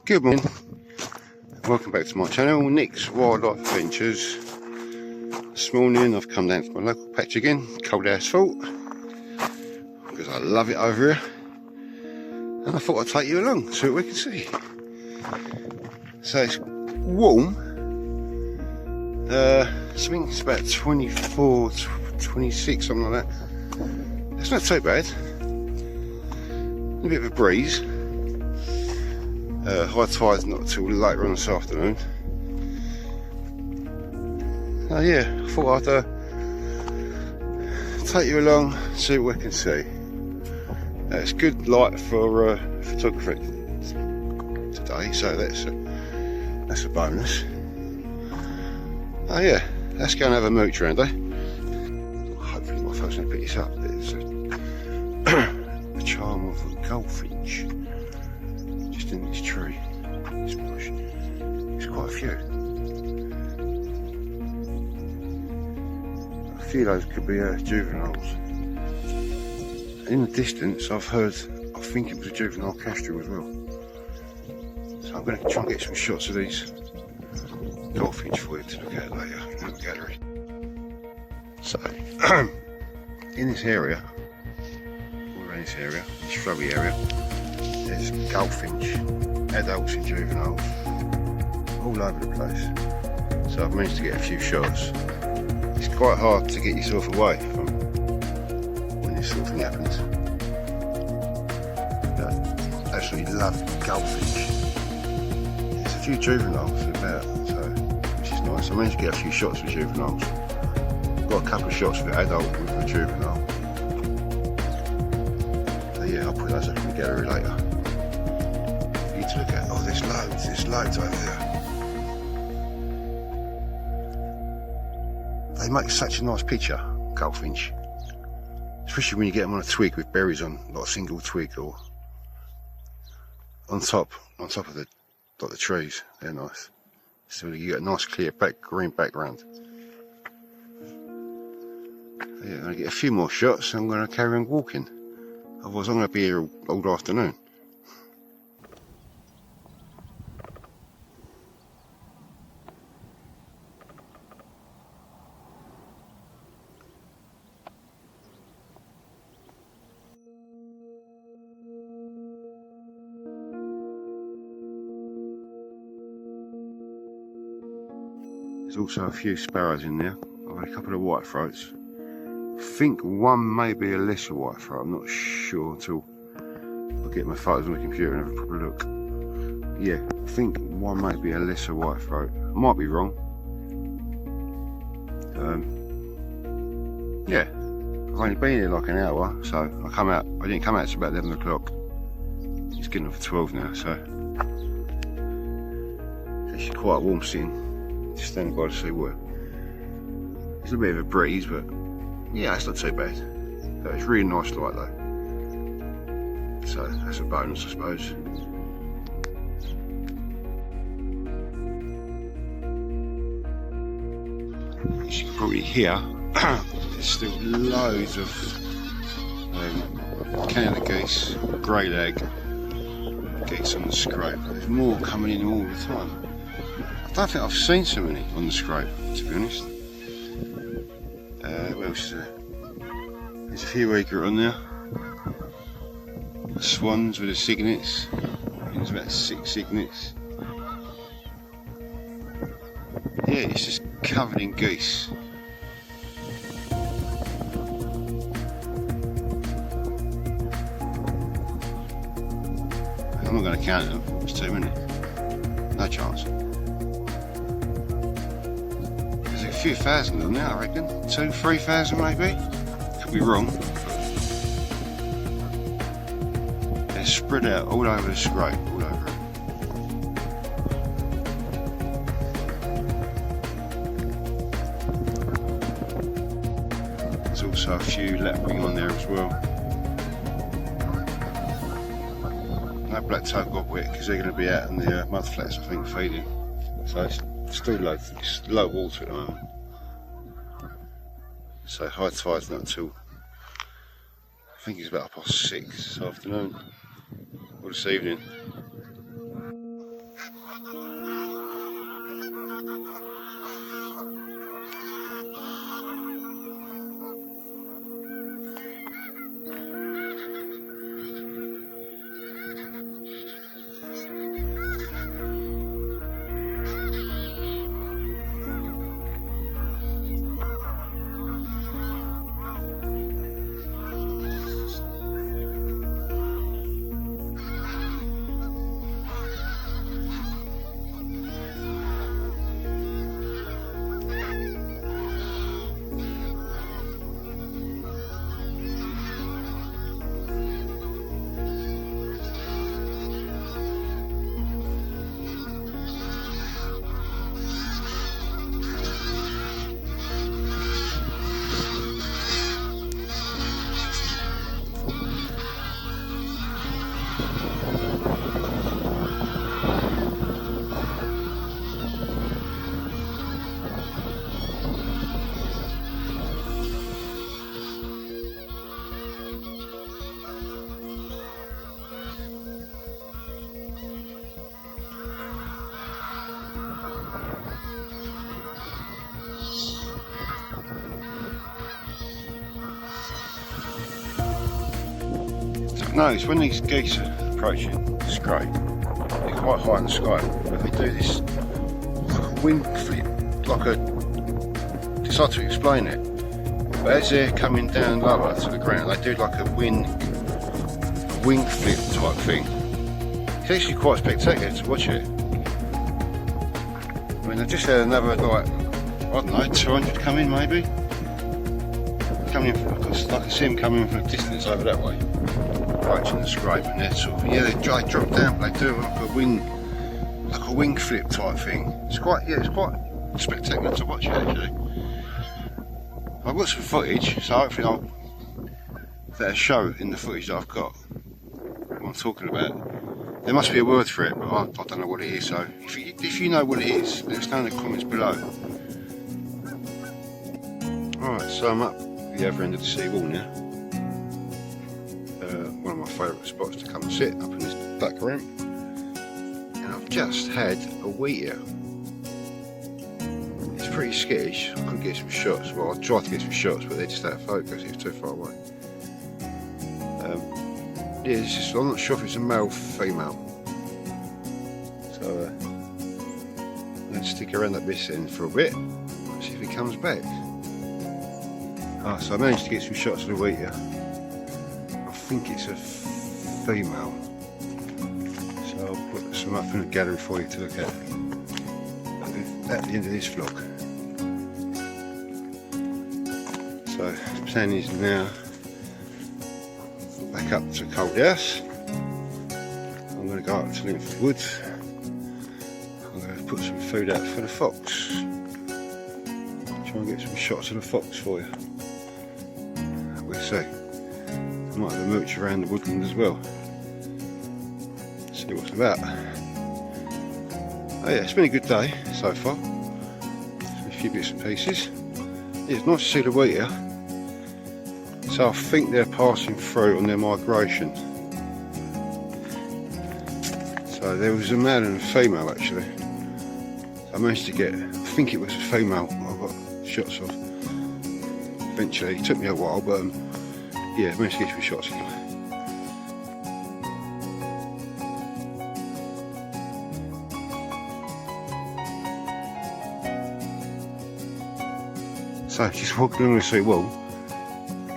Good morning, welcome back to my channel, Nick's Wildlife Adventures. This morning I've come down to my local patch again, Cold Asphalt, because I love it over here, and I thought I'd take you along so we can see. So it's warm, I think it's about 24, 26, something like that. It's not too bad, a bit of a breeze. High tide's not till later on this afternoon. Yeah, I thought I'd take you along, see what we can see. It's good light for photography today, so that's a bonus. Yeah, let's go and have a mooch around, eh? Hopefully my phone's going to pick this up. There's the charm of a goldfinch just in this tree, this bush. There's quite a few. A few of those could be juveniles. In the distance I've heard, I think it was a juvenile kestrel as well. So I'm going to try and get some shots of these goldfinch for you to look at later in the gallery. So, in this area, all around this area, this shrubby area, there's goldfinch, adults and juveniles, all over the place. So I've managed to get a few shots. It's quite hard to get yourself away from when this sort of thing happens. But I absolutely love goldfinch. There's a few juveniles about, so which is nice. I managed to get a few shots with juveniles. Got a couple of shots with adult with a juvenile. So yeah, I'll put those up in the gallery later. For you to look at. Oh, there's loads over there. They make such a nice picture, goldfinch. Especially when you get them on a twig with berries on, like a single twig, or on top of the trees. They're nice. So you get a nice clear green background. Yeah, I'm going to get a few more shots and I'm going to carry on walking. Otherwise I'm going to be here all afternoon. There's also a few sparrows in there. I've had a couple of whitethroats. I think one may be a lesser whitethroat, I'm not sure until I get my photos on the computer and have a proper look. Yeah, I think one may be a lesser whitethroat. I might be wrong. Yeah, I've only been here like an hour, so I didn't come out till about 11 o'clock. It's getting on for 12 now, so it's actually quite warm sitting, just standing by the seawall. It's a bit of a breeze, but yeah, it's not too bad. It's really nice light though. So that's a bonus, I suppose. As you can probably hear, there's still loads of Canada geese, grey lag geese on the scrape. There's more coming in all the time. I don't think I've seen so many on the scrape, to be honest. What else is there? There's a few egret on there. The swans with the cygnets. I think there's about 6 cygnets. Yeah, it's just covered in geese. I'm not going to count them, it's too many. No chance. There's a few thousand on there, I reckon. 2,000-3,000 maybe. Could be wrong. They're spread out all over the scrape, all over it. There's also a few lapwing on there as well. No black-toed godwit because they're going to be out in the mudflats, I think, feeding. So it's still low water at the moment. So high tide's not until, I think it's about 6:30 this afternoon, or this evening. Notice when these geese are approaching the scrape, they're quite high in the sky, but they do this wing flip, it's hard to explain it, but as they're coming down lower to the ground, they do like a wing flip type thing. It's actually quite spectacular to watch it. I mean, I just had another, like, I don't know, 200 come in maybe. Coming in, I can see them coming from a distance over that way, approaching the scrape, and they're sort of, yeah, they drop down, but they do like a wing flip type thing. It's quite spectacular to watch it actually. I've got some footage, so hopefully I'll show in the footage that I've got what I'm talking about. There must be a word for it, but I don't know what it is, so if you know what it is, let us know in the comments below. Alright, so I'm up the other end of the sea wall now. One of my favourite spots to come and sit, up in this duck ramp. And I've just had a Wheatear. It's pretty skittish. I couldn't get some shots. Well, I tried to get some shots, but they're just out of focus. It was too far away. Yeah, it's just, I'm not sure if it's a male or female. So I'm going to stick around at this end for a bit, see if he comes back. So I managed to get some shots of the Wheatear. I think it's a female. So I'll put some up in the gallery for you to look at the end of this vlog. So the plan is now back up to Cold House. I'm going to go up to Linford Woods. I'm going to put some food out for the fox. Try and get some shots of the fox for you. We'll see. I might have a mooch around the woodland as well. See what's about. Oh yeah, it's been a good day so far. A few bits and pieces. Yeah, it's nice to see the Wheatear. So I think they're passing through on their migration. So there was a male and a female actually. I managed to get, I think it was a female I got shots of. Eventually, it took me a while, but yeah, I managed to get some shots anyway. So just walking along the sea wall,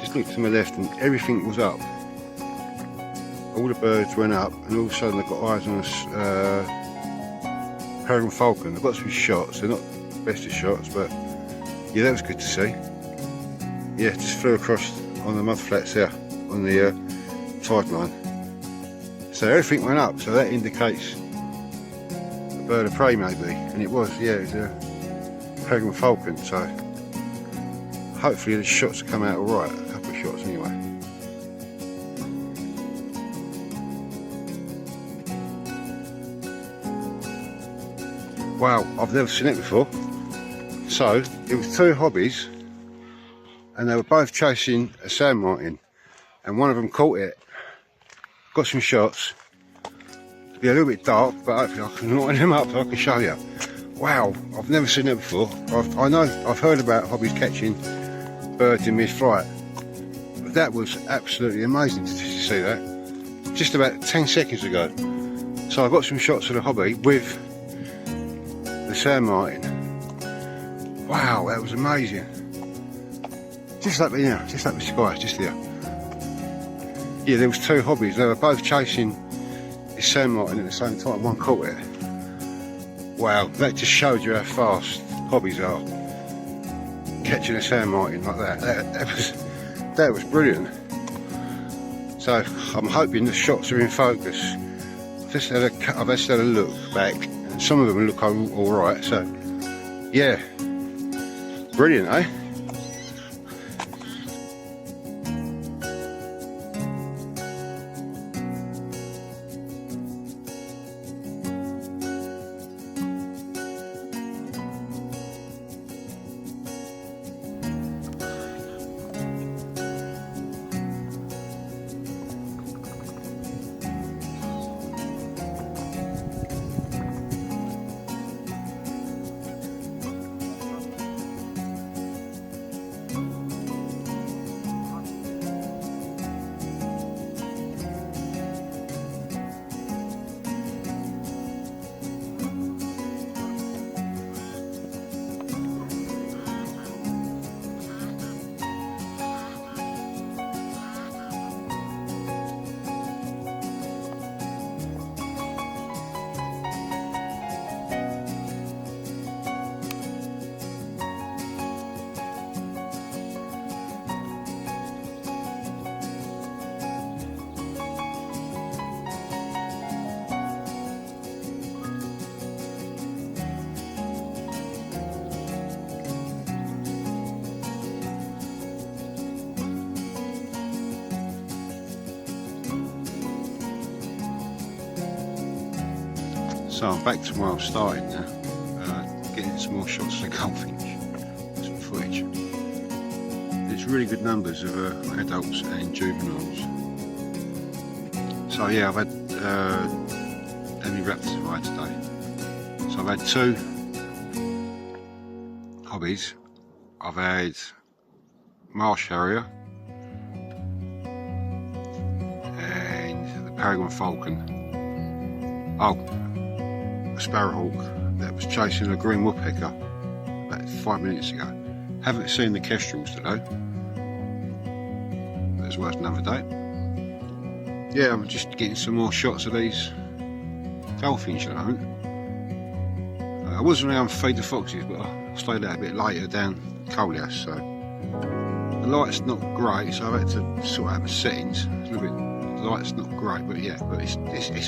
just looked to my left and everything was up. All the birds went up, and all of a sudden I got eyes on this peregrine falcon. I got some shots, they're not the best of shots, but yeah, that was good to see. Yeah, just flew across on the mud flats there, on the tide line. So everything went up, so that indicates a bird of prey maybe, and it was, yeah, it was a peregrine falcon, so hopefully the shots come out alright, a couple of shots anyway. Wow, I've never seen it before. So, it was two hobbies, and they were both chasing a sand martin, and one of them caught it, got some shots, It'll be a little bit dark, but hopefully I can lighten them up so I can show you. Wow, I've never seen that before. I've heard about hobbies catching birds in mid-flight, but that was absolutely amazing to see that. Just about 10 seconds ago. So I got some shots of the hobby with the sand martin. Wow, that was amazing. Just up here, just up the sky, just here. Yeah, there was two hobbies. They were both chasing the sand martin at the same time. One caught it. Wow, that just shows you how fast hobbies are. Catching a sand martin like that was brilliant. So I'm hoping the shots are in focus. I've just had a look back, and some of them look all right. So yeah, brilliant, eh? So I'm back to where I started now, getting some more shots of the goldfinch, some footage. There's really good numbers of adults and juveniles. So yeah, I've had, how many raptors have I had today? So I've had 2 hobbies. I've had marsh harrier and the peragrin falcon. Oh, a sparrowhawk that was chasing a green woodpecker about 5 minutes ago. Haven't seen the kestrels today. That's worth another day. Yeah, I'm just getting some more shots of these goldfinch at the moment. I was around feed the foxes, but I stayed out a bit later down Coalhouse, so the light's not great, so I've had to sort out my settings. It's a little bit, the light's not great, but yeah, but it's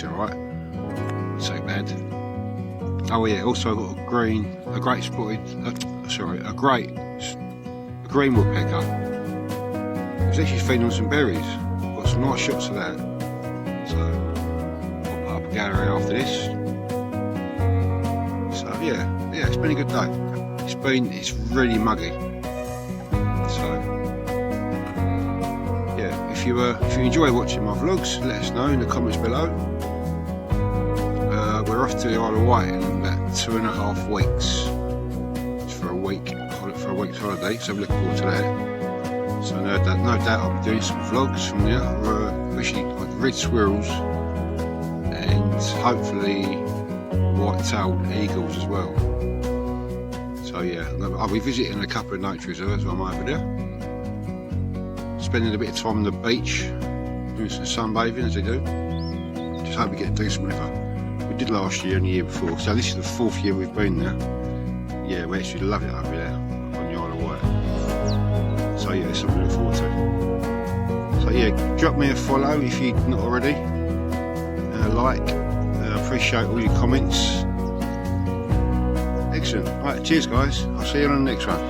alright. Not so bad. Oh yeah, also I've got a green woodpecker. It was actually feeding on some berries. Got some nice shots of that. So I'll put up a gallery after this. So yeah, it's been a good day. It's really muggy. So yeah, if you enjoy watching my vlogs, let us know in the comments below. We're off to the Isle of Wight in about 2.5 weeks. It's for a week's holiday, so I'm looking forward to that. So no doubt I'll be doing some vlogs from there, especially like red squirrels and hopefully white-tailed eagles as well. So yeah, I'll be visiting a couple of nature reserves while I'm over there. Spending a bit of time on the beach, doing some sunbathing as they do. Just hope we get decent weather. We did last year and the year before, so this is the 4th year we've been there. Yeah, we actually love it over there on the Isle of Wight. So yeah, it's something to look forward to. So yeah, drop me a follow if you're not already, and a like. Appreciate all your comments. Excellent. Right, cheers guys. I'll see you on the next one.